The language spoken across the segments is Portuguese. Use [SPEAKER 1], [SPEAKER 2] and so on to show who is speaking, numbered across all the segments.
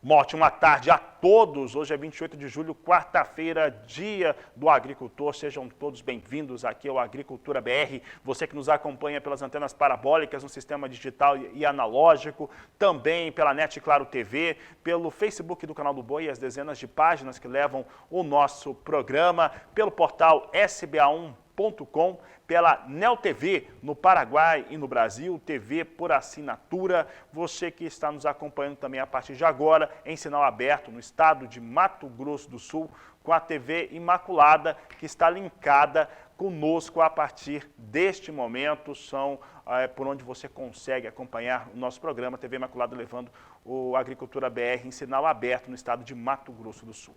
[SPEAKER 1] Uma ótima tarde a todos. Hoje é 28 de julho, quarta-feira, dia do agricultor. Sejam todos bem-vindos aqui ao Agricultura BR. Você que nos acompanha pelas antenas parabólicas no sistema digital e analógico, também pela NET Claro TV, pelo Facebook do Canal do Boi e as dezenas de páginas que levam o nosso programa, pelo portal sba1.com, pela Neo TV no Paraguai e no Brasil, TV por assinatura. Você que está nos acompanhando também a partir de agora, em sinal aberto no estado de Mato Grosso do Sul, com a TV Imaculada, que está linkada conosco a partir deste momento. São por onde você consegue acompanhar o nosso programa, TV Imaculada levando o Agricultura BR em sinal aberto no estado de Mato Grosso do Sul.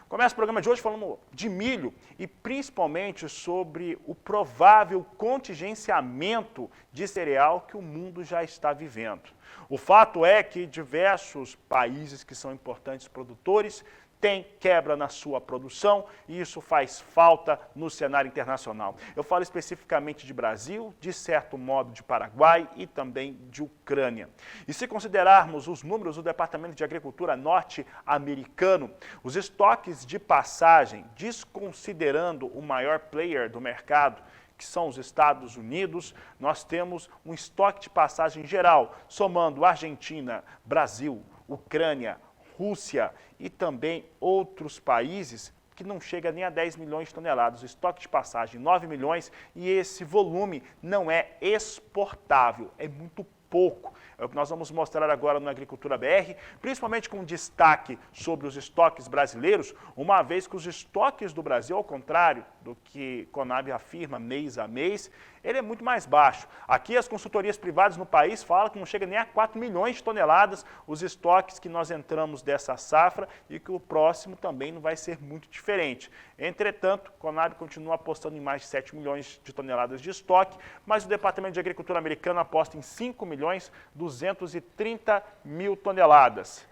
[SPEAKER 1] Começa o programa de hoje falando de milho e principalmente sobre o provável contingenciamento de cereal que o mundo já está vivendo. O fato é que diversos países que são importantes produtores tem quebra na sua produção e isso faz falta no cenário internacional. Eu falo especificamente de Brasil, de certo modo de Paraguai e também de Ucrânia. E se considerarmos os números do Departamento de Agricultura norte-americano, os estoques de passagem, desconsiderando o maior player do mercado, que são os Estados Unidos, nós temos um estoque de passagem geral, somando Argentina, Brasil, Ucrânia, Rússia e também outros países que não chega nem a 10 milhões de toneladas. O estoque de passagem, 9 milhões, e esse volume não é exportável, é muito pouco. É o que nós vamos mostrar agora no Agricultura BR, principalmente com destaque sobre os estoques brasileiros, uma vez que os estoques do Brasil, ao contrário do que Conab afirma mês a mês, ele é muito mais baixo. Aqui as consultorias privadas no país falam que não chega nem a 4 milhões de toneladas os estoques que nós entramos dessa safra e que o próximo também não vai ser muito diferente. Entretanto, Conab continua apostando em mais de 7 milhões de toneladas de estoque, mas o Departamento de Agricultura americano aposta em 5 milhões 230 mil toneladas.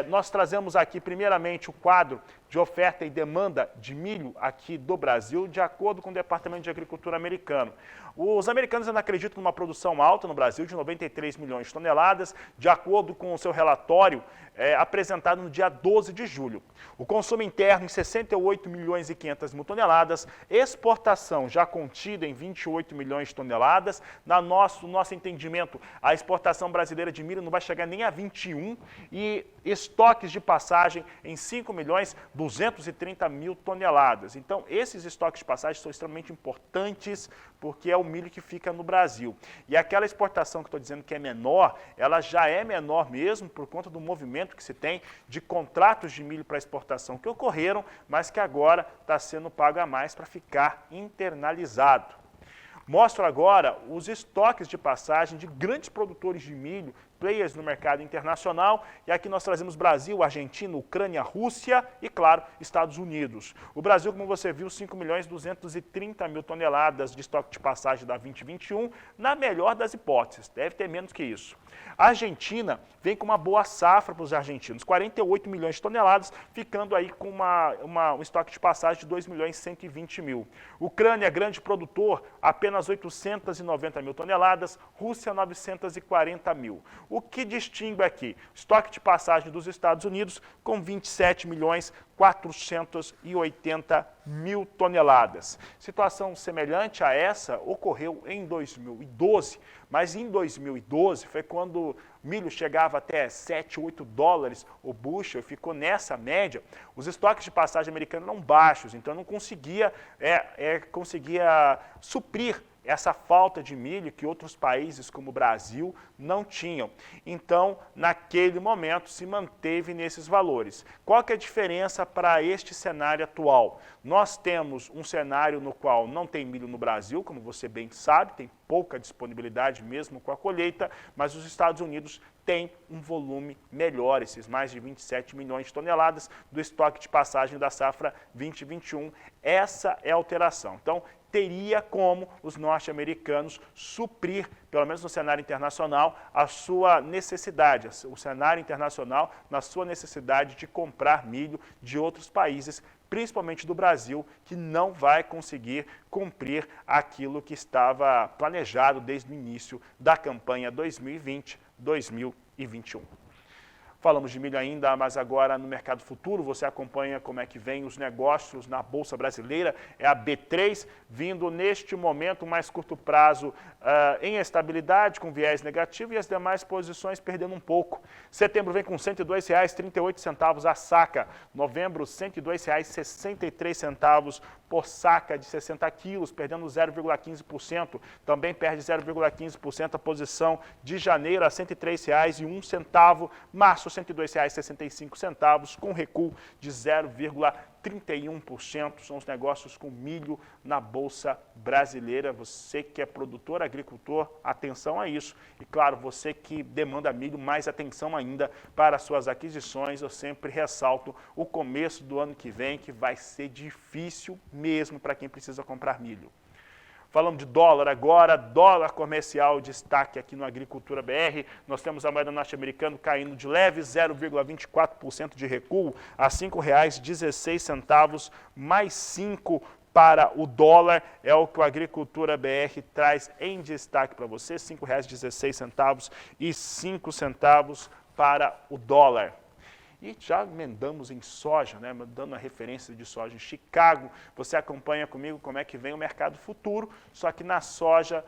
[SPEAKER 1] Nós trazemos aqui primeiramente o quadro de oferta e demanda de milho aqui do Brasil, de acordo com o Departamento de Agricultura americano. Os americanos ainda acreditam numa produção alta no Brasil de 93 milhões de toneladas, de acordo com o seu relatório apresentado no dia 12 de julho. O consumo interno em 68 milhões e 500 mil toneladas, exportação já contida em 28 milhões de toneladas. No nosso entendimento, a exportação brasileira de milho não vai chegar nem a 21 e estoques de passagem em 5 milhões 230 mil toneladas. Então, esses estoques de passagem são extremamente importantes porque é o milho que fica no Brasil. E aquela exportação que estou dizendo que é menor, ela já é menor mesmo por conta do movimento que se tem de contratos de milho para exportação que ocorreram, mas que agora está sendo pago a mais para ficar internalizado. Mostro agora os estoques de passagem de grandes produtores de milho, players no mercado internacional, e aqui nós trazemos Brasil, Argentina, Ucrânia, Rússia e, claro, Estados Unidos. O Brasil, como você viu, 5 milhões 230 mil toneladas de estoque de passagem da 2021, na melhor das hipóteses, deve ter menos que isso. A Argentina vem com uma boa safra para os argentinos, 48 milhões de toneladas, ficando aí com um estoque de passagem de 2 milhões 120 mil. Ucrânia, grande produtor, apenas 890 mil toneladas, Rússia, 940 mil. O que distingue aqui? Estoque de passagem dos Estados Unidos com 27 milhões 480 mil toneladas. Situação semelhante a essa ocorreu em 2012, mas em 2012 foi quando o milho chegava até 7, 8 dólares o bushel, ficou nessa média. Os estoques de passagem americanos eram baixos, então não conseguia suprir essa falta de milho que outros países como o Brasil não tinham. Então, naquele momento, se manteve nesses valores. Qual que é a diferença para este cenário atual? Nós temos um cenário no qual não tem milho no Brasil, como você bem sabe, tem pouca disponibilidade mesmo com a colheita, mas os Estados Unidos têm um volume melhor, esses mais de 27 milhões de toneladas do estoque de passagem da safra 2021. Essa é a alteração. Então, teria como os norte-americanos suprir, pelo menos no cenário internacional, a sua necessidade, o cenário internacional na sua necessidade de comprar milho de outros países, principalmente do Brasil, que não vai conseguir cumprir aquilo que estava planejado desde o início da campanha 2020-2021. Falamos de milho ainda, mas agora no mercado futuro, você acompanha como é que vem os negócios na Bolsa Brasileira, é a B3, vindo neste momento mais curto prazo em estabilidade, com viés negativo, e as demais posições perdendo um pouco. Setembro vem com R$ 102,38 a saca, novembro R$ 102,63 por saca de 60 quilos, perdendo 0,15%, também perde 0,15% a posição de janeiro a R$ 103,01, março R$ 102,65, com recuo de 0,31%. São os negócios com milho na Bolsa Brasileira. Você que é produtor, agricultor, atenção a isso. E claro, você que demanda milho, mais atenção ainda para suas aquisições. Eu sempre ressalto o começo do ano que vem, que vai ser difícil mesmo para quem precisa comprar milho. Falando de dólar agora, dólar comercial, destaque aqui no Agricultura BR. Nós temos a moeda norte-americana caindo de leve, 0,24% de recuo, a R$ 5,16, mais 5 para o dólar. É o que o Agricultura BR traz em destaque para você, R$ 5,16 e 5 centavos para o dólar. E já emendamos em soja, né, dando a referência de soja em Chicago. Você acompanha comigo como é que vem o mercado futuro, só que na soja,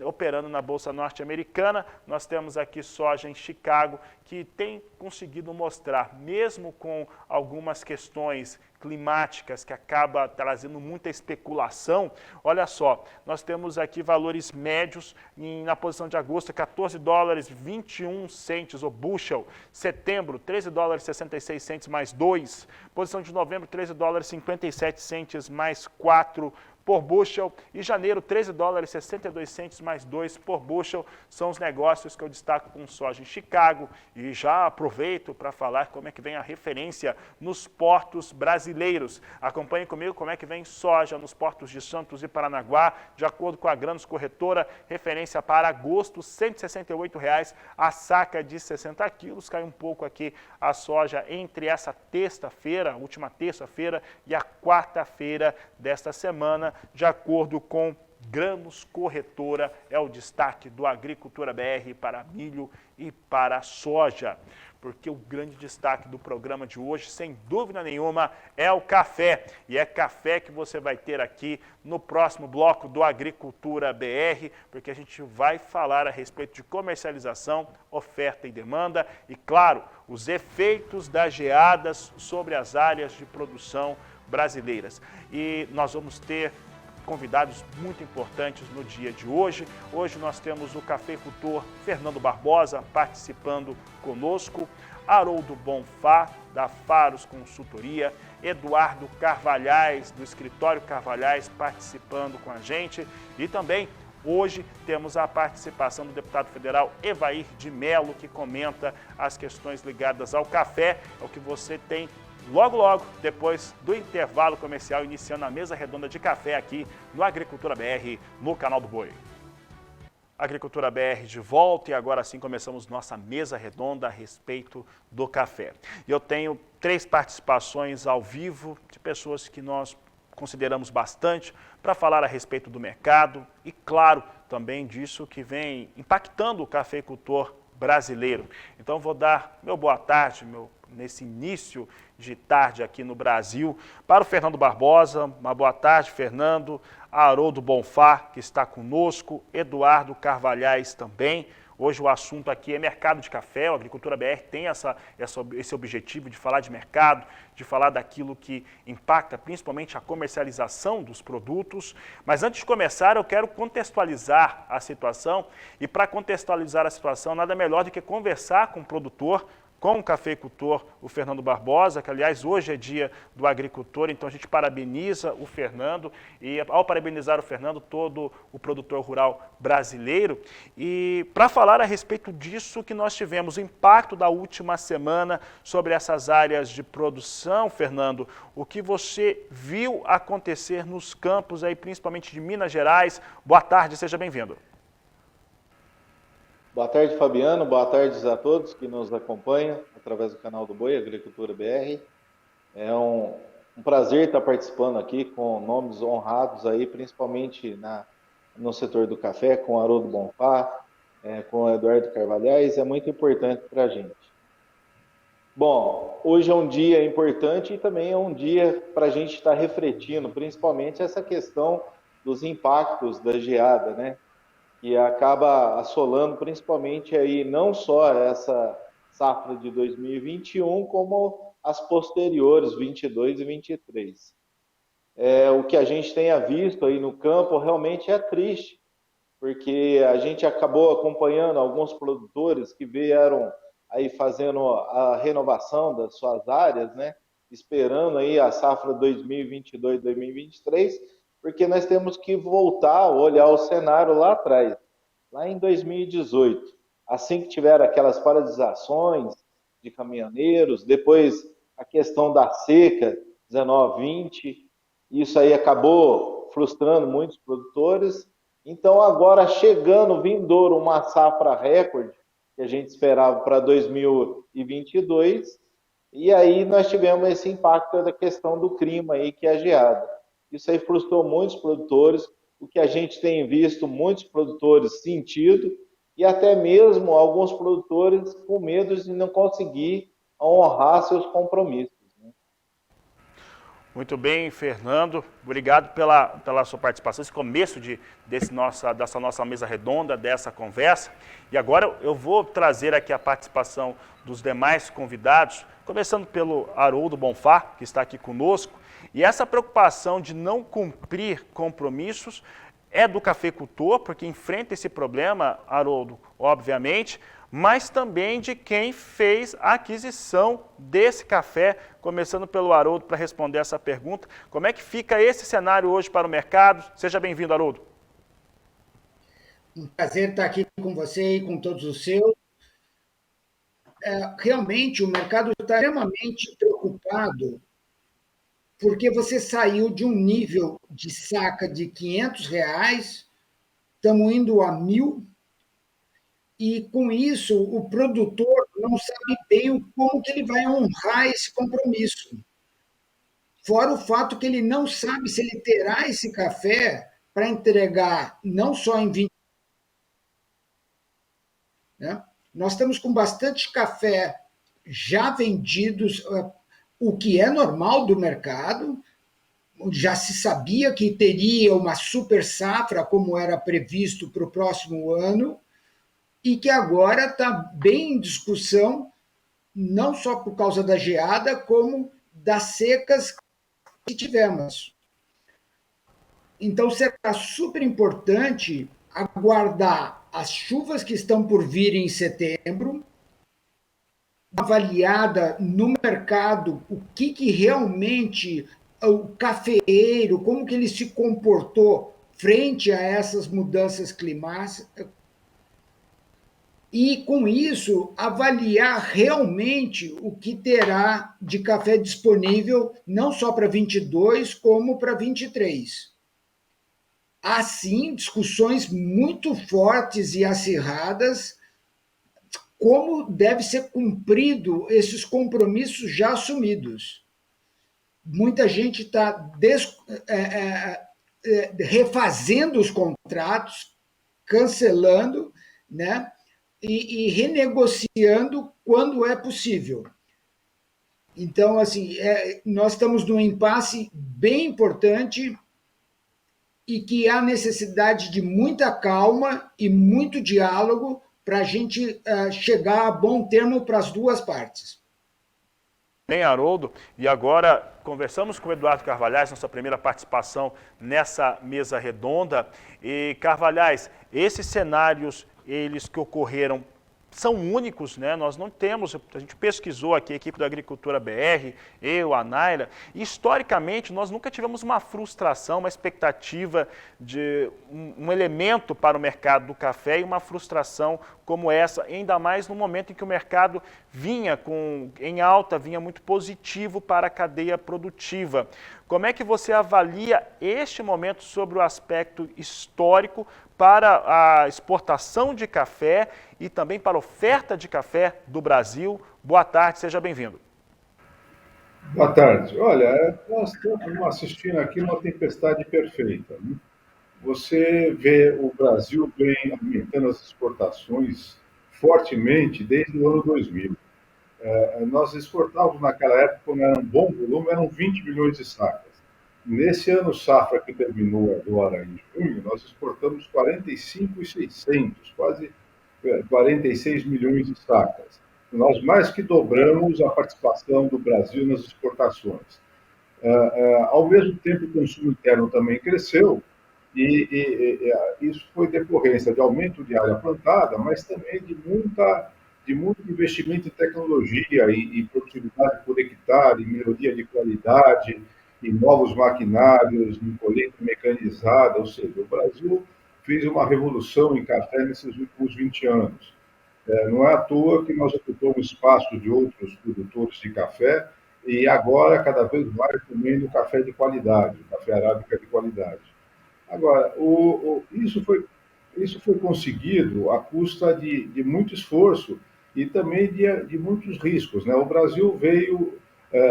[SPEAKER 1] operando na Bolsa Norte-Americana, nós temos aqui soja em Chicago, que tem conseguido mostrar, mesmo com algumas questões climáticas que acaba trazendo muita especulação, olha só, nós temos aqui valores médios na posição de agosto, $14,21 o bushel, setembro, $13,66 mais 2, posição de novembro, $13,57 mais 4 por bushel, e janeiro, $13,62 mais 2 por bushel, são os negócios que eu destaco com soja em Chicago, e já aproveito para falar como é que vem a referência nos portos brasileiros. Acompanhe comigo como é que vem soja nos portos de Santos e Paranaguá, de acordo com a Grãos Corretora, referência para agosto, R$ 168,00 a saca de 60 quilos, cai um pouco aqui a soja entre essa terça-feira, última terça-feira, e a quarta-feira desta semana, de acordo com Grãos Corretora, é o destaque do Agricultura BR para milho e para soja. Porque o grande destaque do programa de hoje, sem dúvida nenhuma, é o café. E é café que você vai ter aqui no próximo bloco do Agricultura BR, porque a gente vai falar a respeito de comercialização, oferta e demanda e, claro, os efeitos das geadas sobre as áreas de produção brasileiras. E nós vamos ter convidados muito importantes no dia de hoje. Hoje nós temos o cafeicultor Fernando Barbosa participando conosco, Haroldo Bonfá, da Faros Consultoria, Eduardo Carvalhais, do Escritório Carvalhais, participando com a gente, e também hoje temos a participação do deputado federal Evair de Mello, que comenta as questões ligadas ao café, é o que você tem logo, depois do intervalo comercial, iniciando a mesa redonda de café aqui no Agricultura BR, no canal do Boi. Agricultura BR de volta, e agora sim começamos nossa mesa redonda a respeito do café. E eu tenho 3 participações ao vivo de pessoas que nós consideramos bastante para falar a respeito do mercado e, claro, também disso que vem impactando o cafeicultor brasileiro. Então vou dar meu boa tarde, nesse início de tarde aqui no Brasil, para o Fernando Barbosa. Uma boa tarde, Fernando. Haroldo Bonfá, que está conosco, Eduardo Carvalhais também. Hoje o assunto aqui é mercado de café. O Agricultura BR tem esse objetivo de falar de mercado, de falar daquilo que impacta principalmente a comercialização dos produtos. Mas antes de começar, eu quero contextualizar a situação. E para contextualizar a situação, nada melhor do que conversar com o produtor, com o cafeicultor, o Fernando Barbosa, que aliás hoje é dia do agricultor, então a gente parabeniza o Fernando, e ao parabenizar o Fernando, todo o produtor rural brasileiro, e para falar a respeito disso que nós tivemos, o impacto da última semana sobre essas áreas de produção, Fernando, o que você viu acontecer nos campos aí, principalmente de Minas Gerais. Boa tarde, seja bem-vindo.
[SPEAKER 2] Boa tarde, Fabiano. Boa tarde a todos que nos acompanham através do canal do Boi, Agricultura BR. É um prazer estar participando aqui com nomes honrados aí, principalmente no setor do café, com o Haroldo Bonfá, com o Eduardo Carvalhais. É muito importante para a gente. Bom, hoje é um dia importante e também é um dia para a gente estar refletindo, principalmente essa questão dos impactos da geada, né? Que acaba assolando principalmente aí não só essa safra de 2021, como as posteriores, 22 e 23. O que a gente tenha visto aí no campo realmente é triste, porque a gente acabou acompanhando alguns produtores que vieram aí fazendo a renovação das suas áreas, né? Esperando aí a safra 2022, 2023, porque nós temos que voltar a olhar o cenário lá atrás, lá em 2018, assim que tiveram aquelas paralisações de caminhoneiros, depois a questão da seca 19, 20, isso aí acabou frustrando muitos produtores. Então, agora chegando, vindouro, uma safra recorde, que a gente esperava para 2022, e aí nós tivemos esse impacto da questão do clima aí, que é a geada. Isso aí frustrou muitos produtores, o que a gente tem visto muitos produtores sentido, e até mesmo alguns produtores com medo de não conseguir honrar seus compromissos.
[SPEAKER 1] Muito bem, Fernando. Obrigado pela sua participação, esse começo dessa nossa mesa redonda, dessa conversa. E agora eu vou trazer aqui a participação dos demais convidados, começando pelo Haroldo Bonfá, que está aqui conosco. E essa preocupação de não cumprir compromissos é do cafeicultor, porque enfrenta esse problema, Haroldo, obviamente, mas também de quem fez a aquisição desse café, começando pelo Haroldo para responder essa pergunta. Como é que fica esse cenário hoje para o mercado? Seja bem-vindo, Haroldo.
[SPEAKER 3] Um prazer estar aqui com você e com todos os seus. Realmente, o mercado está extremamente preocupado porque você saiu de um nível de saca de R$ 500, estamos indo a 1.000, e com isso o produtor não sabe bem como que ele vai honrar esse compromisso. Fora o fato que ele não sabe se ele terá esse café para entregar não só em 20, né? Nós estamos com bastante café já vendidos, o que é normal do mercado. Já se sabia que teria uma super safra, como era previsto para o próximo ano, e que agora está bem em discussão, não só por causa da geada, como das secas que tivemos. Então, será super importante aguardar as chuvas que estão por vir em setembro, avaliada no mercado o que realmente o cafeeiro, como que ele se comportou frente a essas mudanças climáticas, e com isso avaliar realmente o que terá de café disponível não só para 22 como para 23. Há sim discussões muito fortes e acirradas como deve ser cumprido esses compromissos já assumidos. Muita gente está refazendo os contratos, cancelando, né? E renegociando quando é possível. Então, assim, nós estamos num impasse bem importante e que há necessidade de muita calma e muito diálogo para a gente chegar a bom termo para as duas partes.
[SPEAKER 1] Bem, Haroldo, e agora conversamos com o Eduardo Carvalhais, nossa primeira participação nessa mesa redonda. E, Carvalhais, esses cenários, eles que ocorreram, são únicos, né? Nós não temos, a gente pesquisou aqui, a equipe da Agricultura BR, eu, a Naira, e historicamente nós nunca tivemos uma frustração, uma expectativa de um elemento para o mercado do café e uma frustração como essa, ainda mais no momento em que o mercado vinha em alta, vinha muito positivo para a cadeia produtiva. Como é que você avalia este momento sobre o aspecto histórico para a exportação de café e também para a oferta de café do Brasil? Boa tarde, seja bem-vindo.
[SPEAKER 4] Boa tarde. Olha, nós estamos assistindo aqui uma tempestade perfeita, né? Você vê o Brasil vem aumentando as exportações fortemente desde o ano 2000. nós exportávamos naquela época, quando era um bom volume, eram 20 milhões de sacas. Nesse ano safra que terminou agora em junho, nós exportamos 45.600, quase 46 milhões de sacas. Nós mais que dobramos a participação do Brasil nas exportações. Ao mesmo tempo, o consumo interno também cresceu, isso foi decorrência de aumento de área plantada, mas também de muito investimento em tecnologia, em produtividade por hectare, em melhoria de qualidade, em novos maquinários, em colheita mecanizada, ou seja, o Brasil fez uma revolução em café nesses últimos 20 anos. Não é à toa que nós ocupamos espaço de outros produtores de café e agora, cada vez mais, comendo café de qualidade, café arábica de qualidade. Agora, isso foi conseguido à custa de muito esforço e também de muitos riscos. Né? O Brasil veio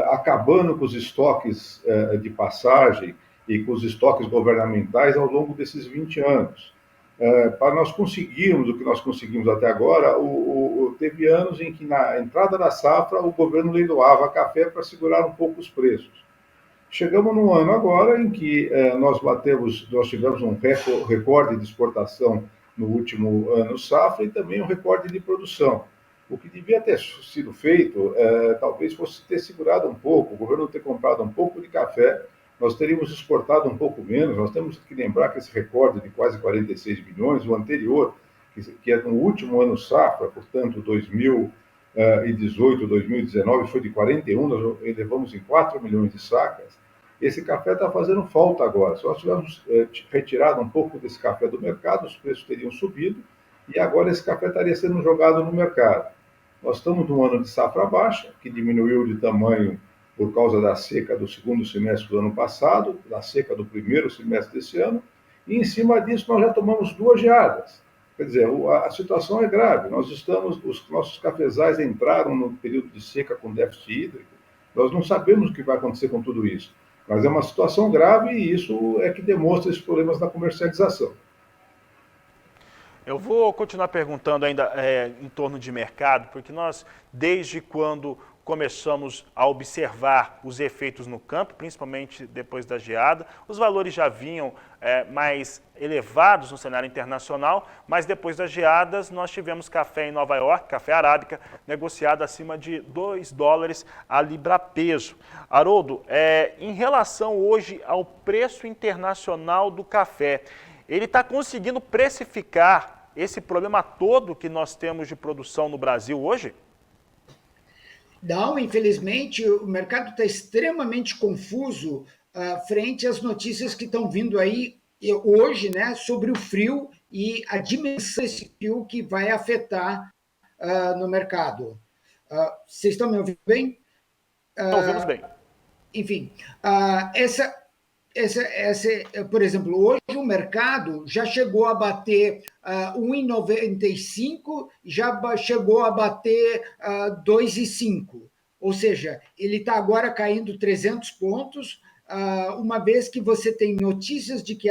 [SPEAKER 4] acabando com os estoques de passagem e com os estoques governamentais ao longo desses 20 anos. Para nós conseguirmos o que nós conseguimos até agora, teve anos em que, na entrada da safra, o governo leiloava café para segurar um pouco os preços. Chegamos num ano agora em que nós tivemos um recorde de exportação no último ano safra e também um recorde de produção. O que devia ter sido feito, talvez fosse ter segurado um pouco, o governo ter comprado um pouco de café, nós teríamos exportado um pouco menos. Nós temos que lembrar que esse recorde de quase 46 milhões, o anterior, que é no último ano safra, portanto, 2018, 2019, foi de 41, nós elevamos em 4 milhões de sacas. Esse café está fazendo falta agora. Se nós tivéssemos retirado um pouco desse café do mercado, os preços teriam subido e agora esse café estaria sendo jogado no mercado. Nós estamos num ano de safra baixa, que diminuiu de tamanho por causa da seca do segundo semestre do ano passado, da seca do primeiro semestre desse ano, e em cima disso nós já tomamos 2 geadas. Quer dizer, a situação é grave. Os nossos cafezais entraram no período de seca com déficit hídrico. Nós não sabemos o que vai acontecer com tudo isso. Mas é uma situação grave e isso é que demonstra esses problemas da comercialização.
[SPEAKER 1] Eu vou continuar perguntando ainda em torno de mercado, porque nós, desde quando começamos a observar os efeitos no campo, principalmente depois da geada, os valores já vinham mais elevados no cenário internacional, mas depois das geadas nós tivemos café em Nova York, café arábica, negociado acima de $2 a libra-peso. Haroldo, em relação hoje ao preço internacional do café, ele está conseguindo precificar esse problema todo que nós temos de produção no Brasil hoje?
[SPEAKER 3] Não, infelizmente, o mercado está extremamente confuso frente às notícias que estão vindo aí hoje, né, sobre o frio e a dimensão desse frio que vai afetar no mercado. Vocês estão me ouvindo bem?
[SPEAKER 1] Ouvimos bem.
[SPEAKER 3] Enfim, por exemplo, hoje o mercado já chegou a bater 1,95, já chegou a bater 2,5. Ou seja, ele está agora caindo 300 pontos, uma vez que você tem notícias de que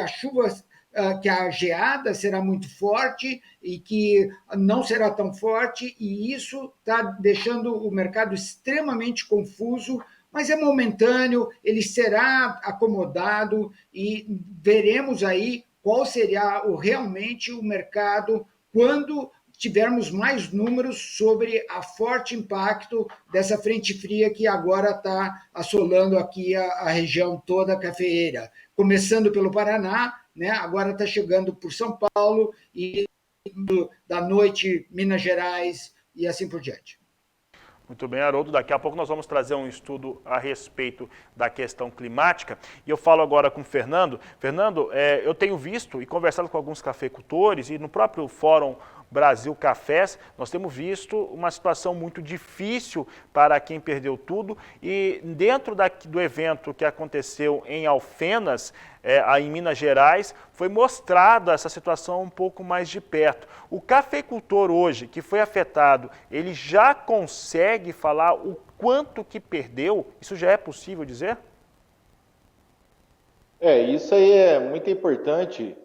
[SPEAKER 3] que a geada será muito forte e que não será tão forte, e isso está deixando o mercado extremamente confuso, mas é momentâneo, ele será acomodado e veremos aí qual será realmente o mercado quando tivermos mais números sobre a forte impacto dessa frente fria que agora está assolando aqui a região toda cafeeira, começando pelo Paraná, né? Agora está chegando por São Paulo e da noite Minas Gerais e assim por diante.
[SPEAKER 1] Muito bem, Haroldo. Daqui a pouco nós vamos trazer um estudo a respeito da questão climática. E eu falo agora com o Fernando. Fernando, eu tenho visto e conversado com alguns cafeicultores e no próprio Fórum Brasil Cafés, nós temos visto uma situação muito difícil para quem perdeu tudo. E dentro do evento que aconteceu em Alfenas, em Minas Gerais, foi mostrada essa situação um pouco mais de perto. O cafeicultor hoje, que foi afetado, ele já consegue falar o quanto que perdeu? Isso já é possível dizer?
[SPEAKER 2] Isso aí é muito importante,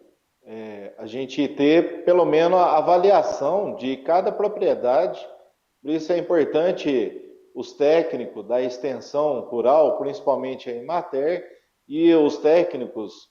[SPEAKER 2] a gente ter pelo menos a avaliação de cada propriedade. Por isso é importante os técnicos da extensão rural, principalmente a Emater, e os técnicos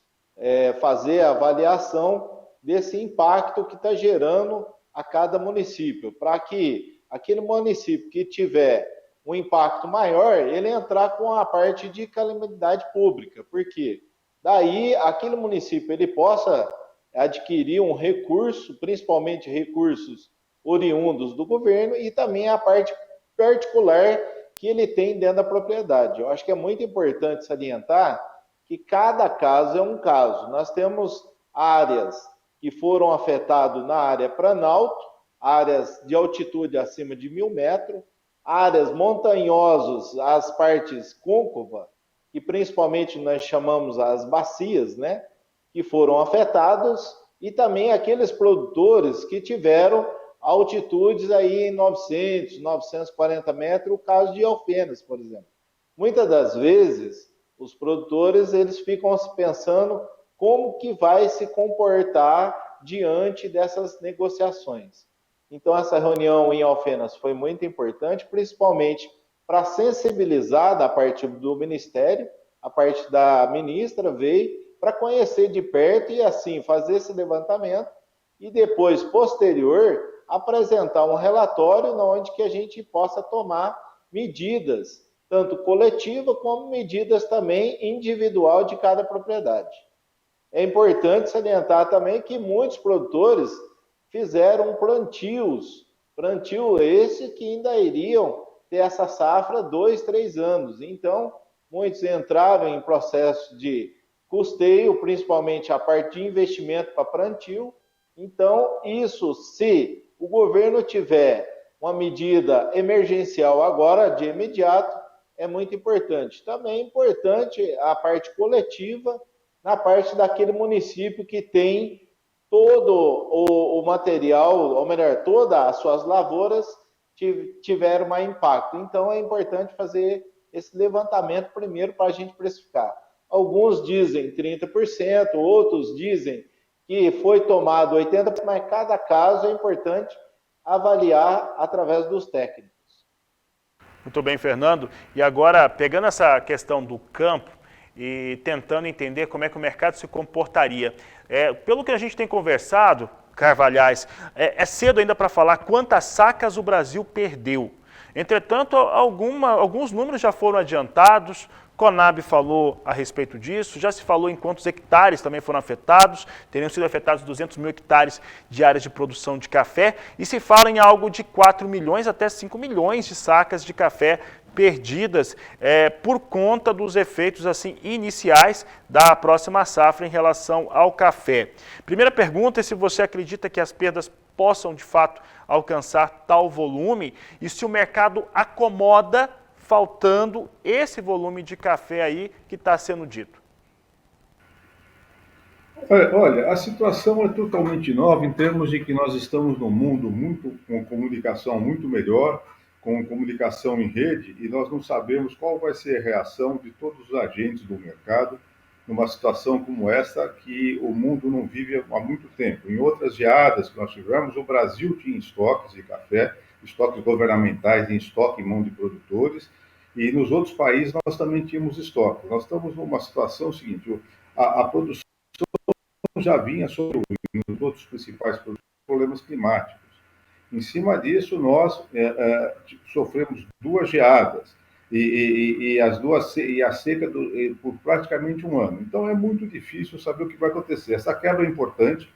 [SPEAKER 2] fazer a avaliação desse impacto que está gerando a cada município, para que aquele município que tiver um impacto maior, ele entrar com a parte de calamidade pública, porque daí aquele município ele possa adquirir um recurso, principalmente recursos oriundos do governo, e também a parte particular que ele tem dentro da propriedade. Eu acho que é muito importante salientar que cada caso é um caso. Nós temos áreas que foram afetadas na área Planalto, áreas de altitude acima de 1.000 metros, áreas montanhosas, as partes côncava, que principalmente nós chamamos as bacias, né, que foram afetadas, e também aqueles produtores que tiveram altitudes aí em 900, 940 metros, o caso de Alfenas, por exemplo. Muitas das vezes, os produtores eles ficam pensando como que vai se comportar diante dessas negociações. Então, essa reunião em Alfenas foi muito importante, principalmente para sensibilizar da parte do Ministério, a parte da ministra veio para conhecer de perto e, assim, fazer esse levantamento e depois, posterior, apresentar um relatório onde que a gente possa tomar medidas, tanto coletiva como medidas também individual de cada propriedade. É importante salientar também que muitos produtores fizeram plantio esse que ainda iriam ter essa safra 2, 3 anos. Então, muitos entraram em processo de custeio, principalmente a parte de investimento para plantio. Então, isso, se o governo tiver uma medida emergencial agora, de imediato, é muito importante. Também é importante a parte coletiva, na parte daquele município que tem todo o material, ou melhor, todas as suas lavouras tiveram mais impacto. Então, é importante fazer esse levantamento primeiro para a gente precificar. Alguns dizem 30%, outros dizem que foi tomado 80%, mas cada caso é importante avaliar através dos técnicos.
[SPEAKER 1] Muito bem, Fernando. E agora, pegando essa questão do campo e tentando entender como é que o mercado se comportaria. Pelo que a gente tem conversado, Carvalhais, é cedo ainda para falar quantas sacas o Brasil perdeu. Entretanto, alguns números já foram adiantados, Conab falou a respeito disso, já se falou em quantos hectares também foram afetados, teriam sido afetados 200 mil hectares de áreas de produção de café, e se fala em algo de 4 milhões até 5 milhões de sacas de café perdidas por conta dos efeitos assim iniciais da próxima safra em relação ao café. Primeira pergunta é se você acredita que as perdas possam de fato alcançar tal volume e se o mercado acomoda faltando esse volume de café aí que está sendo dito.
[SPEAKER 4] Olha, a situação é totalmente nova em termos de que nós estamos num mundo com comunicação muito melhor, com comunicação em rede, e nós não sabemos qual vai ser a reação de todos os agentes do mercado numa situação como essa que o mundo não vive há muito tempo. Em outras geadas que nós tivemos, o Brasil tinha estoques de café, estoques governamentais em estoque em mão de produtores, e nos outros países nós também tínhamos estoque. Nós estamos numa situação seguinte, a produção já vinha sobre os outros principais problemas climáticos. Em cima disso, nós sofremos 2 geadas e a seca por praticamente 1 ano. Então, é muito difícil saber o que vai acontecer. Essa quebra é importante.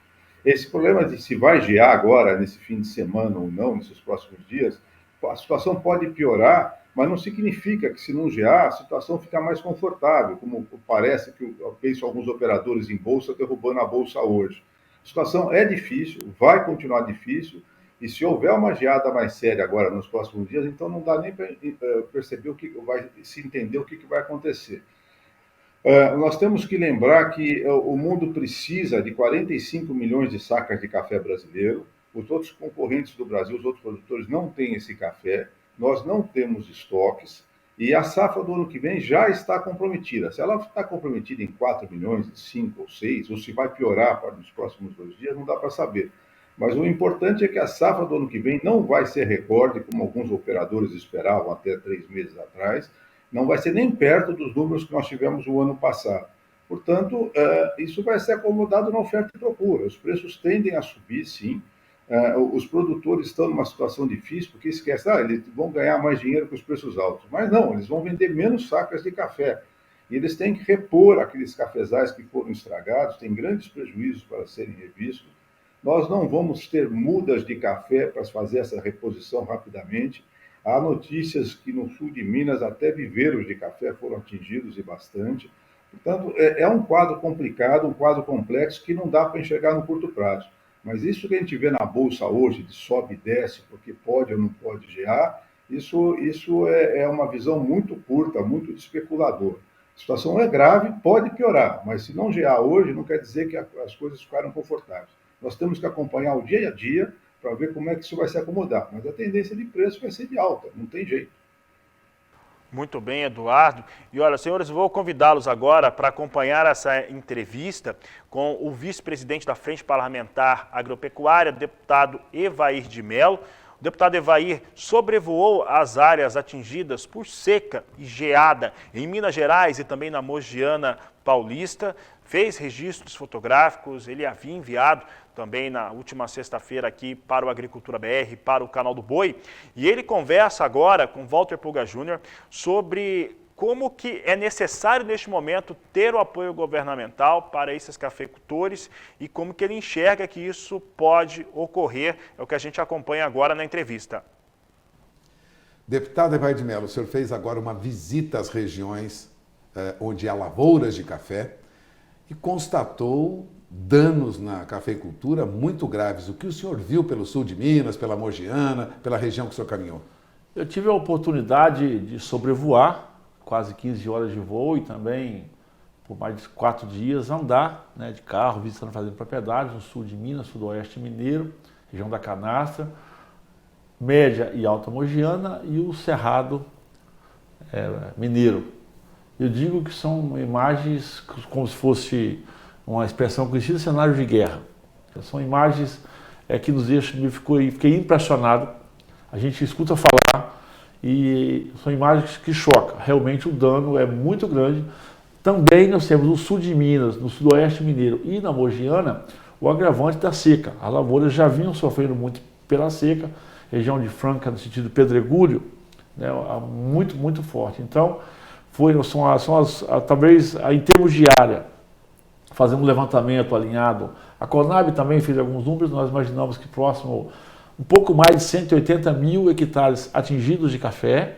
[SPEAKER 4] Esse problema de se vai gear agora, nesse fim de semana ou não, nesses próximos dias, a situação pode piorar, mas não significa que, se não gear, a situação fica mais confortável, como parece que eu penso alguns operadores em bolsa derrubando a bolsa hoje. A situação é difícil, vai continuar difícil, e se houver uma geada mais séria agora nos próximos dias, então não dá nem para perceber se entender o que vai acontecer. Nós temos que lembrar que o mundo precisa de 45 milhões de sacas de café brasileiro. Os outros concorrentes do Brasil, os outros produtores, não têm esse café. Nós não temos estoques. E a safra do ano que vem já está comprometida. Se ela está comprometida em 4 milhões, 5 ou 6, ou se vai piorar nos próximos 2 dias, não dá para saber. Mas o importante é que a safra do ano que vem não vai ser recorde, como alguns operadores esperavam até 3 meses atrás, não vai ser nem perto dos números que nós tivemos o ano passado. Portanto, isso vai ser acomodado na oferta e procura. Os preços tendem a subir, sim. Os produtores estão numa situação difícil, porque esquecem, eles vão ganhar mais dinheiro com os preços altos. Mas não, eles vão vender menos sacas de café. E eles têm que repor aqueles cafezais que foram estragados, tem grandes prejuízos para serem revistos. Nós não vamos ter mudas de café para fazer essa reposição rapidamente. Há notícias que no sul de Minas até viveiros de café foram atingidos e bastante. Portanto, é um quadro complicado, um quadro complexo que não dá para enxergar no curto prazo. Mas isso que a gente vê na Bolsa hoje, de sobe e desce, porque pode ou não pode gear, isso é uma visão muito curta, muito de especulador. A situação é grave, pode piorar, mas se não gear hoje, não quer dizer que as coisas ficaram confortáveis. Nós temos que acompanhar o dia a dia para ver como é que isso vai se acomodar. Mas a tendência de preço vai ser de alta, não tem jeito.
[SPEAKER 1] Muito bem, Eduardo. E olha, senhores, vou convidá-los agora para acompanhar essa entrevista com o vice-presidente da Frente Parlamentar Agropecuária, deputado Evair de Mello. O deputado Evair sobrevoou as áreas atingidas por seca e geada em Minas Gerais e também na Mogiana Paulista, fez registros fotográficos, ele havia enviado também na última sexta-feira aqui para o Agricultura BR, para o Canal do Boi, e ele conversa agora com Walter Pulga Júnior sobre como que é necessário neste momento ter o apoio governamental para esses cafeicultores e como que ele enxerga que isso pode ocorrer, é o que a gente acompanha agora na entrevista.
[SPEAKER 5] Deputado Evair de Mello, o senhor fez agora uma visita às regiões onde há lavouras de café e constatou danos na cafeicultura muito graves. O que o senhor viu pelo sul de Minas, pela Mogiana, pela região que o senhor caminhou?
[SPEAKER 6] Eu tive a oportunidade de sobrevoar, quase 15 horas de voo e também por mais de 4 dias andar de carro, visitando fazendo propriedades no sul de Minas, sudoeste mineiro, região da Canastra, média e alta Mogiana e o Cerrado mineiro. Eu digo que são imagens como se fosse uma expressão conhecida, cenário de guerra. São imagens que nos deixam, fiquei impressionado. A gente escuta falar e são imagens que chocam. Realmente o dano é muito grande. Também nós temos no sul de Minas, no sudoeste mineiro e na Mogiana, o agravante da seca. As lavouras já vinham sofrendo muito pela seca, região de Franca, no sentido pedregulho, muito, muito forte. Então, talvez em termos de área, fazendo um levantamento alinhado. A Conab também fez alguns números, nós imaginamos que próximo, um pouco mais de 180 mil hectares atingidos de café,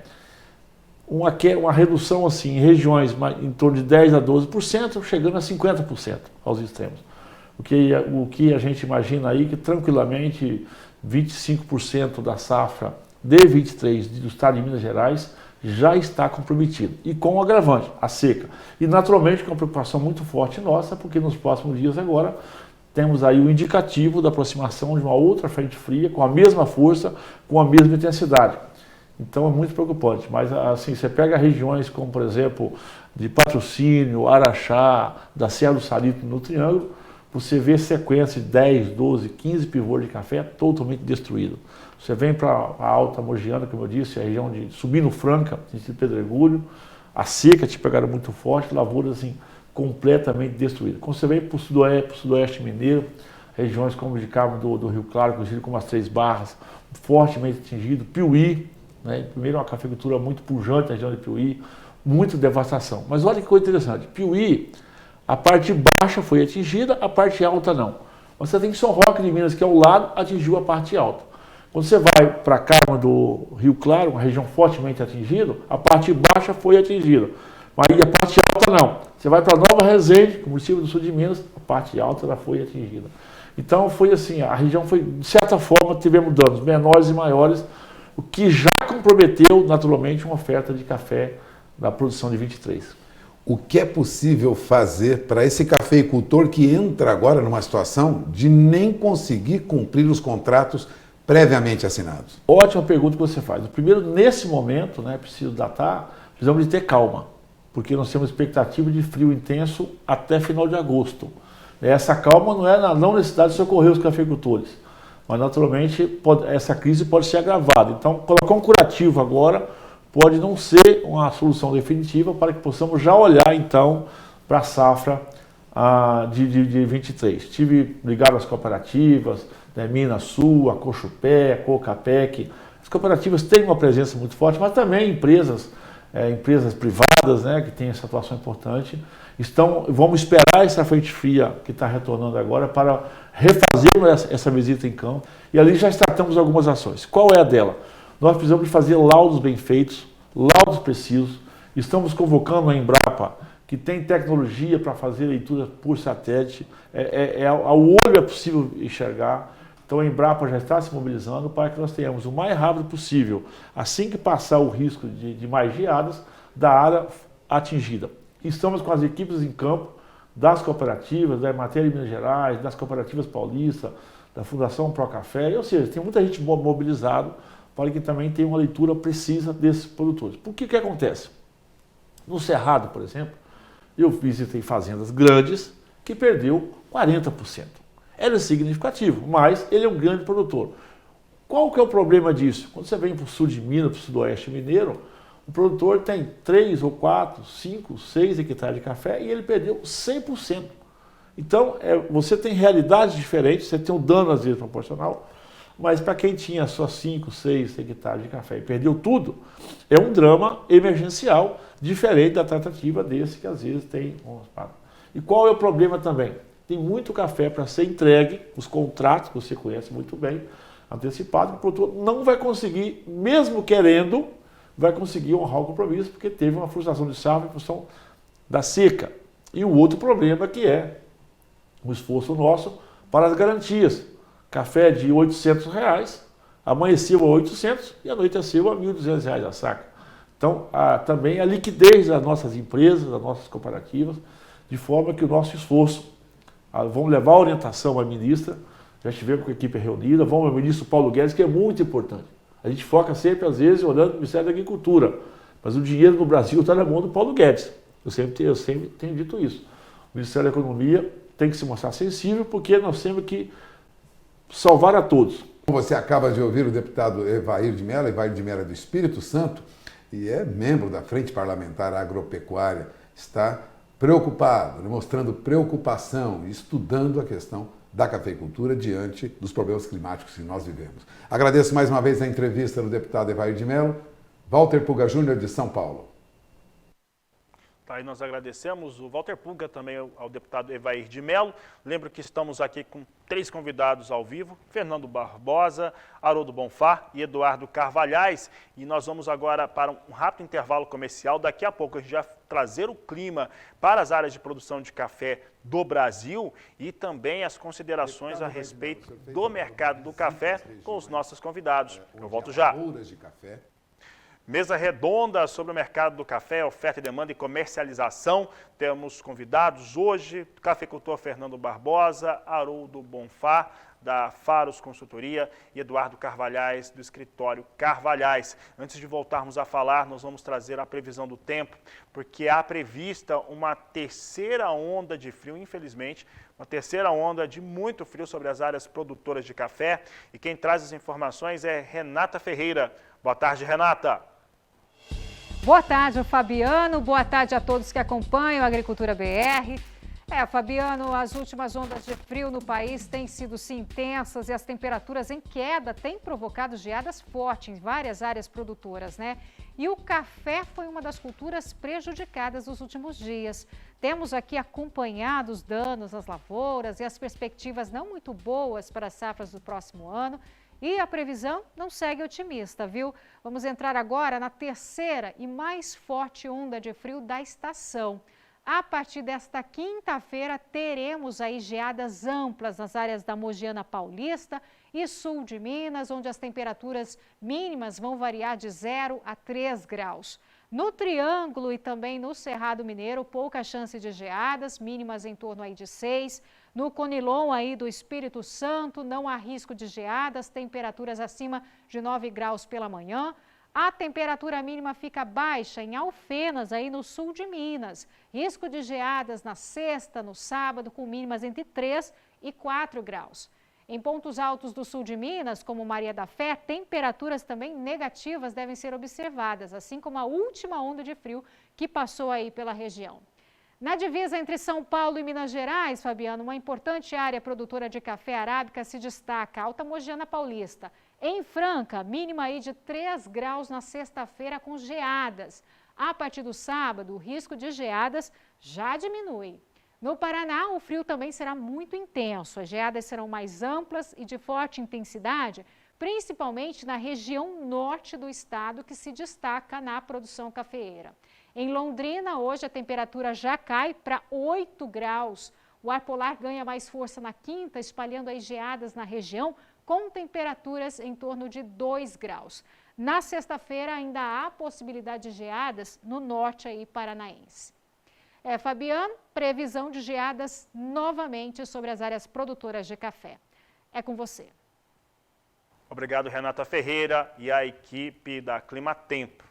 [SPEAKER 6] uma redução assim, em regiões em torno de 10% a 12%, chegando a 50% aos extremos. O que a gente imagina aí que tranquilamente 25% da safra de 23 do estado de Minas Gerais já está comprometido. E com o agravante, a seca. E naturalmente com uma preocupação muito forte nossa, porque nos próximos dias agora temos aí o indicativo da aproximação de uma outra frente fria com a mesma força, com a mesma intensidade. Então é muito preocupante. Mas assim, você pega regiões como, por exemplo, de Patrocínio, Araxá, da Serra do Sarito no Triângulo, você vê sequência de 10, 12, 15 pivôs de café totalmente destruído. Você vem para a Alta Mogiana, como eu disse, a região de Subindo Franca, de Pedregulho, a seca te pegaram muito forte, lavouras assim, completamente destruídas. Quando você vem para o sudoeste mineiro, regiões como de Cabo do Rio Claro, conhecido como as Três Barras, fortemente atingido, Piuí, primeiro uma cafeicultura muito pujante na região de Piuí, muita devastação. Mas olha que coisa interessante, Piuí, a parte baixa foi atingida, a parte alta não. Mas você tem que São Roque de Minas, que é ao lado, atingiu a parte alta. Quando você vai para Carmo do Rio Claro, uma região fortemente atingida, a parte baixa foi atingida, mas a parte alta não. Você vai para Nova Resende, município do sul de Minas, a parte alta ela foi atingida. Então foi assim, a região foi, de certa forma, tivemos danos menores e maiores, o que já comprometeu naturalmente uma oferta de café da produção de 23.
[SPEAKER 5] O que é possível fazer para esse cafeicultor que entra agora numa situação de nem conseguir cumprir os contratos previamente assinados?
[SPEAKER 6] Ótima pergunta que você faz. Primeiro, nesse momento, preciso datar, precisamos de ter calma, porque nós temos expectativa de frio intenso até final de agosto. Essa calma não é na não necessidade de socorrer os cafeicultores. mas naturalmente essa crise pode ser agravada. Então, colocar um curativo agora pode não ser uma solução definitiva para que possamos já olhar então para a safra de 23. Estive ligado às cooperativas, né, Minas Sul, a Cochupé, a Cocapec. As cooperativas têm uma presença muito forte, mas também empresas privadas, né, que têm essa atuação importante. Vamos esperar essa frente fria que está retornando agora para refazer essa visita em campo. E ali já startamos algumas ações. Qual é a dela? Nós precisamos fazer laudos bem feitos, laudos precisos. Estamos convocando a Embrapa, que tem tecnologia para fazer leitura por satélite. Ao olho é possível enxergar. Então a Embrapa já está se mobilizando para que nós tenhamos o mais rápido possível, assim que passar o risco de mais geadas, da área atingida. Estamos com as equipes em campo das cooperativas, da Emater de Minas Gerais, das cooperativas paulistas, da Fundação Procafé, ou seja, tem muita gente mobilizada para que também tenha uma leitura precisa desses produtores. Por que acontece? No Cerrado, por exemplo, eu visitei fazendas grandes que perdeu 40%. Era significativo, mas ele é um grande produtor. Qual que é o problema disso? Quando você vem para o sul de Minas, para o sudoeste mineiro, o produtor tem 3 ou 4, 5, 6 hectares de café e ele perdeu 100%. Então, você tem realidades diferentes, você tem um dano às vezes proporcional, mas para quem tinha só 5, 6 hectares de café e perdeu tudo, é um drama emergencial diferente da tratativa desse que às vezes tem. E qual é o problema também? Tem muito café para ser entregue, os contratos que você conhece muito bem, antecipado, que o produtor não vai conseguir, mesmo querendo, vai conseguir honrar o compromisso, porque teve uma frustração de safra em função da seca. E o outro problema que é o esforço nosso para as garantias. Café de R$ 800, amanheceu a 800 e anoiteceu a R$ 1.200 a saca. Então, também a liquidez das nossas empresas, das nossas cooperativas, de forma que o nosso esforço, vamos levar a orientação à ministra, já estivemos com a equipe reunida, vamos ao ministro Paulo Guedes, que é muito importante. A gente foca sempre, às vezes, olhando para o Ministério da Agricultura, mas o dinheiro no Brasil está na mão do Paulo Guedes. Eu sempre tenho dito isso. O Ministério da Economia tem que se mostrar sensível, porque nós temos que salvar a todos.
[SPEAKER 5] Você acaba de ouvir o deputado Evair de Mello é do Espírito Santo e é membro da Frente Parlamentar Agropecuária. Está preocupado, mostrando preocupação e estudando a questão da cafeicultura diante dos problemas climáticos que nós vivemos. Agradeço mais uma vez a entrevista do deputado Evair de Mello. Walter Puga Júnior, de São Paulo.
[SPEAKER 1] Tá, aí nós agradecemos o Walter Puga, também ao deputado Evair de Mello. Lembro que estamos aqui com 3 convidados ao vivo, Fernando Barbosa, Haroldo Bonfá e Eduardo Carvalhais. E nós vamos agora para um rápido intervalo comercial. Daqui a pouco a gente vai trazer o clima para as áreas de produção de café do Brasil e também as considerações a respeito do mercado do café com os nossos convidados. Eu volto já. Mesa redonda sobre o mercado do café, oferta e demanda e comercialização. Temos convidados hoje, cafeicultor Fernando Barbosa, Haroldo Bonfá, da Faros Consultoria, e Eduardo Carvalhais, do escritório Carvalhais. Antes de voltarmos a falar, nós vamos trazer a previsão do tempo, porque há prevista uma terceira onda de frio, infelizmente, uma terceira onda de muito frio sobre as áreas produtoras de café. E quem traz as informações é Renata Ferreira. Boa tarde, Renata.
[SPEAKER 7] Boa tarde, Fabiano. Boa tarde a todos que acompanham a Agricultura BR. Fabiano, as últimas ondas de frio no país têm sido sim intensas e as temperaturas em queda têm provocado geadas fortes em várias áreas produtoras, né? E o café foi uma das culturas prejudicadas nos últimos dias. Temos aqui acompanhado os danos às lavouras e as perspectivas não muito boas para as safras do próximo ano. E a previsão não segue otimista, viu? Vamos entrar agora na terceira e mais forte onda de frio da estação. A partir desta quinta-feira, teremos aí geadas amplas nas áreas da Mogiana Paulista e sul de Minas, onde as temperaturas mínimas vão variar de 0 a 3 graus. No Triângulo e também no Cerrado Mineiro, pouca chance de geadas, mínimas em torno aí de 6. No Conilon aí do Espírito Santo, não há risco de geadas, temperaturas acima de 9 graus pela manhã. A temperatura mínima fica baixa em Alfenas, aí no sul de Minas. Risco de geadas na sexta, no sábado, com mínimas entre 3 e 4 graus. Em pontos altos do sul de Minas, como Maria da Fé, temperaturas também negativas devem ser observadas, assim como a última onda de frio que passou aí pela região. Na divisa entre São Paulo e Minas Gerais, Fabiano, uma importante área produtora de café arábica se destaca, Alta Mogiana Paulista. Em Franca, mínima aí de 3 graus na sexta-feira com geadas. A partir do sábado, o risco de geadas já diminui. No Paraná, o frio também será muito intenso. As geadas serão mais amplas e de forte intensidade, principalmente na região norte do estado, que se destaca na produção cafeeira. Em Londrina, hoje a temperatura já cai para 8 graus. O ar polar ganha mais força na quinta, espalhando as geadas na região, com temperaturas em torno de 2 graus. Na sexta-feira, ainda há possibilidade de geadas no norte aí paranaense. Fabiano, previsão de geadas novamente sobre as áreas produtoras de café. É com você.
[SPEAKER 1] Obrigado, Renata Ferreira e a equipe da Climatempo.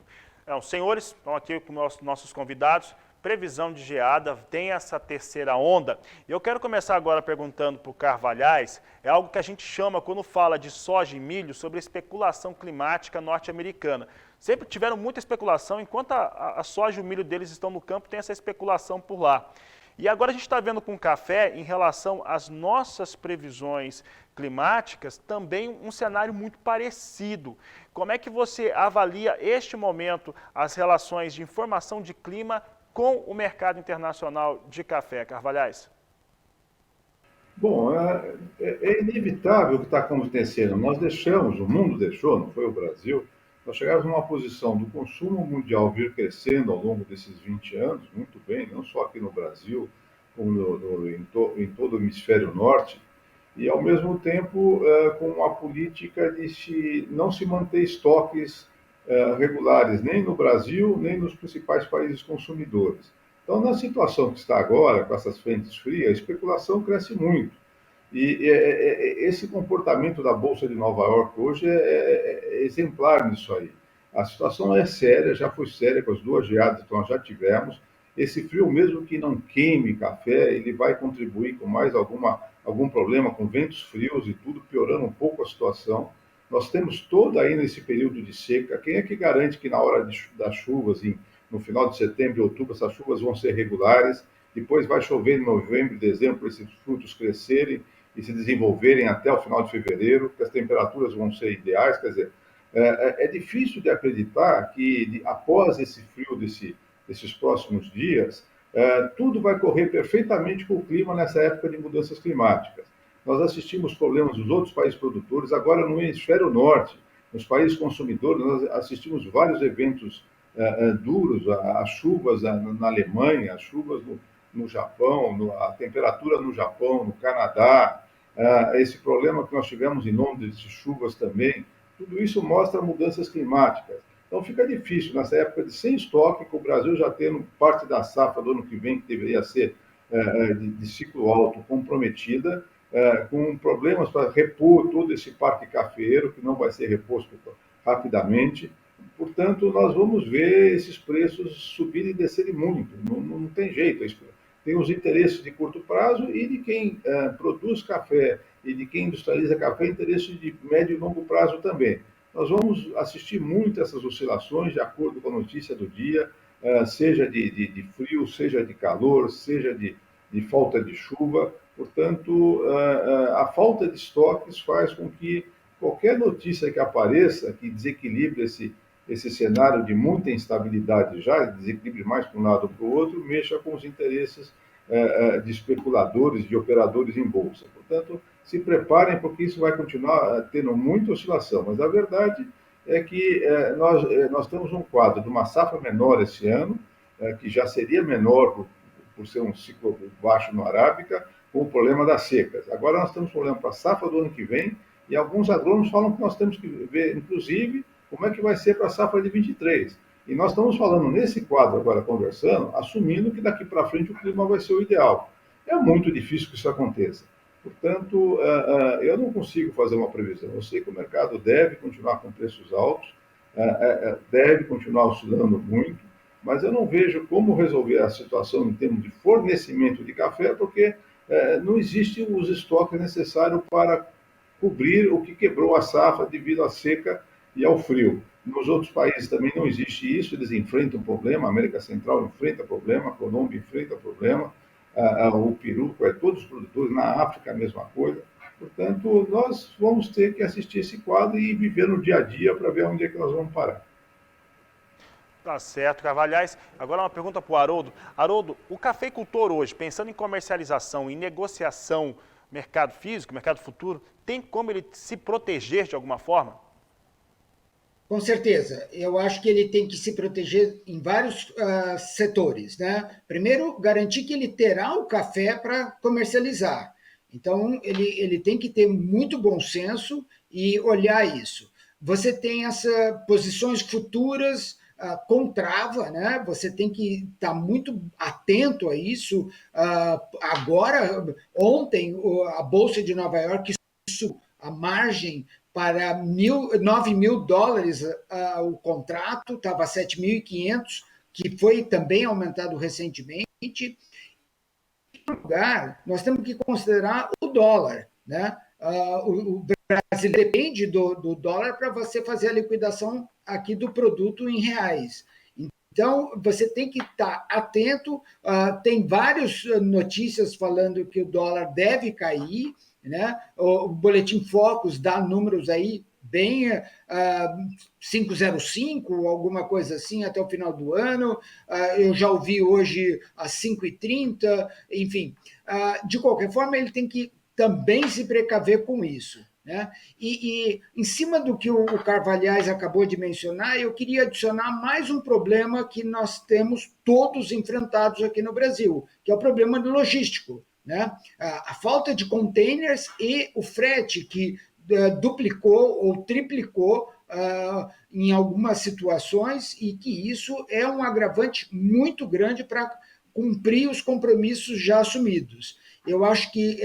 [SPEAKER 1] Os senhores estão aqui com nossos convidados. Previsão de geada, tem essa terceira onda. E eu quero começar agora perguntando para o Carvalhais, é algo que a gente chama, quando fala de soja e milho, sobre a especulação climática norte-americana. Sempre tiveram muita especulação, enquanto a soja e o milho deles estão no campo, tem essa especulação por lá. E agora a gente está vendo com o café, em relação às nossas previsões climáticas, também um cenário muito parecido. Como é que você avalia este momento, as relações de informação de clima com o mercado internacional de café, Carvalhais?
[SPEAKER 4] Bom, é inevitável o que está acontecendo. Nós deixamos, o mundo deixou, não foi o Brasil, nós chegamos numa posição do consumo mundial vir crescendo ao longo desses 20 anos, muito bem, não só aqui no Brasil, como em todo o hemisfério norte, e ao mesmo tempo com a política de não se manter estoques regulares, nem no Brasil, nem nos principais países consumidores. Então, na situação que está agora, com essas frentes frias, a especulação cresce muito. E esse comportamento da Bolsa de Nova York hoje é exemplar nisso aí. A situação é séria, já foi séria com as 2 geadas que nós já tivemos. Esse frio, mesmo que não queime café, ele vai contribuir com mais algum problema, com ventos frios e tudo, piorando um pouco a situação. Nós temos todo ainda esse período de seca. Quem é que garante que na hora das chuvas, no final de setembro e outubro, essas chuvas vão ser regulares? Depois vai chover em novembro e dezembro para esses frutos crescerem e se desenvolverem até o final de fevereiro, que as temperaturas vão ser ideais. Quer dizer, é difícil de acreditar que após esse frio desses próximos dias, tudo vai correr perfeitamente com o clima nessa época de mudanças climáticas. Nós assistimos problemas dos outros países produtores, agora no hemisfério norte, nos países consumidores, nós assistimos vários eventos duros, as chuvas na Alemanha, as chuvas no Japão, a temperatura no Japão, no Canadá, esse problema que nós tivemos em Londres de chuvas também, tudo isso mostra mudanças climáticas. Então fica difícil, nessa época de sem estoque, com o Brasil já tendo parte da safra do ano que vem, que deveria ser de ciclo alto, comprometida, com problemas para repor todo esse parque cafeeiro, que não vai ser reposto rapidamente. Portanto, nós vamos ver esses preços subirem e descerem muito, não tem jeito. Tem os interesses de curto prazo e de quem produz café e de quem industrializa café, interesses de médio e longo prazo também. Nós vamos assistir muito a essas oscilações de acordo com a notícia do dia, seja de frio, seja de calor, seja de falta de chuva. Portanto, a falta de estoques faz com que qualquer notícia que apareça, que desequilibre esse cenário de muita instabilidade já, desequilibre mais para um lado ou para o outro, mexa com os interesses de especuladores, de operadores em bolsa. Portanto, se preparem, porque isso vai continuar tendo muita oscilação. Mas a verdade é que nós temos um quadro de uma safra menor esse ano, que já seria menor por ser um ciclo baixo no Arábica, com o problema das secas. Agora nós temos problema para a safra do ano que vem, e alguns agrônomos falam que nós temos que ver, inclusive, como é que vai ser para a safra de 23. E nós estamos falando nesse quadro agora, conversando, assumindo que daqui para frente o clima vai ser o ideal. É muito difícil que isso aconteça. Portanto, eu não consigo fazer uma previsão. Eu sei que o mercado deve continuar com preços altos, deve continuar oscilando muito, mas eu não vejo como resolver a situação em termos de fornecimento de café, porque não existe os estoques necessários para cobrir o que quebrou a safra devido à seca e ao frio. Nos outros países também não existe isso, eles enfrentam problema, a América Central enfrenta problema, a Colômbia enfrenta problema, o Peru, todos os produtores, na África a mesma coisa. Portanto, nós vamos ter que assistir esse quadro e viver no dia a dia para ver onde é que nós vamos parar.
[SPEAKER 1] Tá certo, Carvalhais. Agora uma pergunta para o Haroldo. Haroldo, o cafeicultor hoje, pensando em comercialização, em negociação, mercado físico, mercado futuro, tem como ele se proteger de alguma forma?
[SPEAKER 3] Com certeza. Eu acho que ele tem que se proteger em vários setores, né? Primeiro, garantir que ele terá o café para comercializar. Então, ele tem que ter muito bom senso e olhar isso. Você tem essas posições futuras com trava, né? Você tem que estar muito atento a isso. Agora, ontem, a Bolsa de Nova York, a margem para $9.000 o contrato, estava 7.500, que foi também aumentado recentemente. Em lugar, nós temos que considerar o dólar, né? O Brasil depende do dólar para você fazer a liquidação aqui do produto em reais. Então, você tem que estar atento. Tem várias notícias falando que o dólar deve cair, né? O Boletim Focus dá números aí bem 5,05, alguma coisa assim, até o final do ano. Eu já ouvi hoje a 5,30, enfim. De qualquer forma, ele tem que também se precaver com isso, né? E em cima do que o Carvalhais acabou de mencionar, eu queria adicionar mais um problema que nós temos todos enfrentados aqui no Brasil, que é o problema do logístico, né? A falta de containers e o frete que duplicou ou triplicou em algumas situações, e que isso é um agravante muito grande para cumprir os compromissos já assumidos. Eu acho que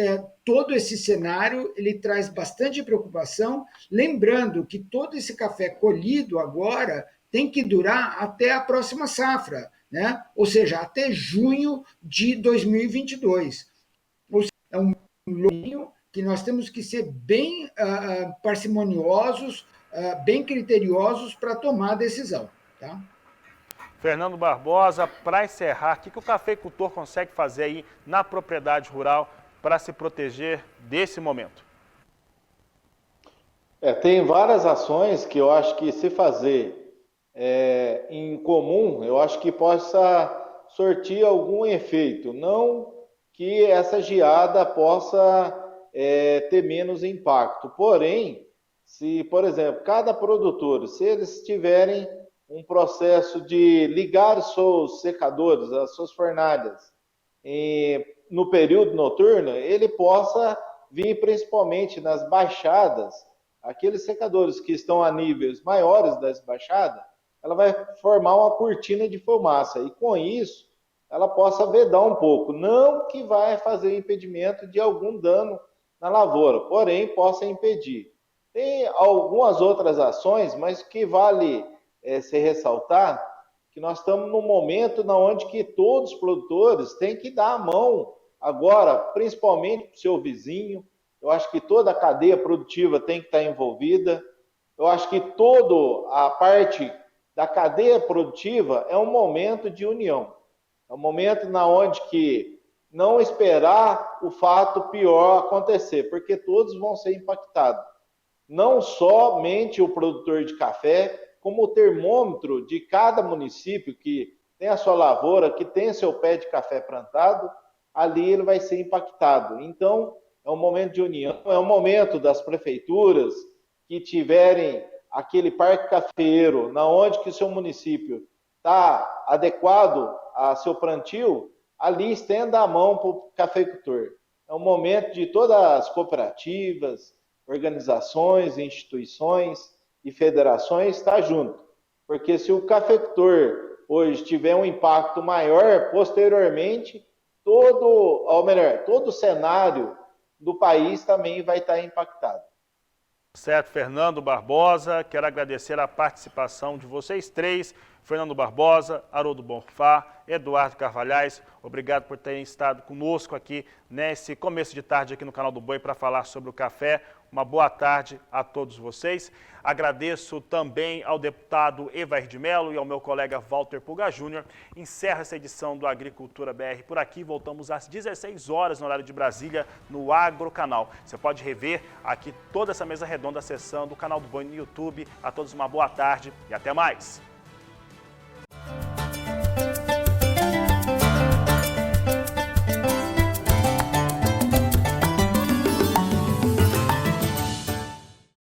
[SPEAKER 3] todo esse cenário ele traz bastante preocupação, lembrando que todo esse café colhido agora tem que durar até a próxima safra, né? Ou seja, até junho de 2022. Ou seja, é um longo que nós temos que ser bem parcimoniosos, bem criteriosos para tomar a decisão. Tá?
[SPEAKER 1] Fernando Barbosa, para encerrar, o que o cafeicultor consegue fazer aí na propriedade rural para se proteger desse momento?
[SPEAKER 2] Tem várias ações que eu acho que se fazer em comum, eu acho que possa sortir algum efeito. Não que essa geada possa ter menos impacto. Porém, se, por exemplo, cada produtor, se eles tiverem um processo de ligar seus secadores, as suas fornalhas, no período noturno, ele possa vir principalmente nas baixadas, aqueles secadores que estão a níveis maiores das baixadas, ela vai formar uma cortina de fumaça, e com isso, ela possa vedar um pouco. Não que vai fazer impedimento de algum dano na lavoura, porém, possa impedir. Tem algumas outras ações, mas que vale se ressaltar que nós estamos num momento onde que todos os produtores têm que dar a mão agora, principalmente para o seu vizinho. Eu acho que toda a cadeia produtiva tem que estar envolvida. Eu acho que toda a parte da cadeia produtiva é um momento de união. É um momento onde que não esperar o fato pior acontecer, porque todos vão ser impactados. Não somente o produtor de café, como o termômetro de cada município que tem a sua lavoura, que tem seu pé de café plantado, ali ele vai ser impactado. Então, é um momento de união, é um momento das prefeituras que tiverem aquele parque cafeeiro, na onde que o seu município está adequado a seu plantio, ali estenda a mão para o cafeicultor. É um momento de todas as cooperativas, organizações, instituições e federações estar junto. Porque se o cafeicultor hoje tiver um impacto maior, posteriormente, todo o cenário do país também vai estar impactado.
[SPEAKER 1] Certo, Fernando Barbosa, quero agradecer a participação de vocês três. Fernando Barbosa, Haroldo Bonfá, Eduardo Carvalhais, obrigado por terem estado conosco aqui nesse começo de tarde aqui no canal do Boi para falar sobre o café. Uma boa tarde a todos vocês. Agradeço também ao deputado Evair de Mello e ao meu colega Walter Pulga Júnior. Encerra essa edição do Agricultura BR por aqui. Voltamos às 16 horas no horário de Brasília no Agrocanal. Você pode rever aqui toda essa mesa redonda acessando o canal do Boi no YouTube. A todos uma boa tarde e até mais.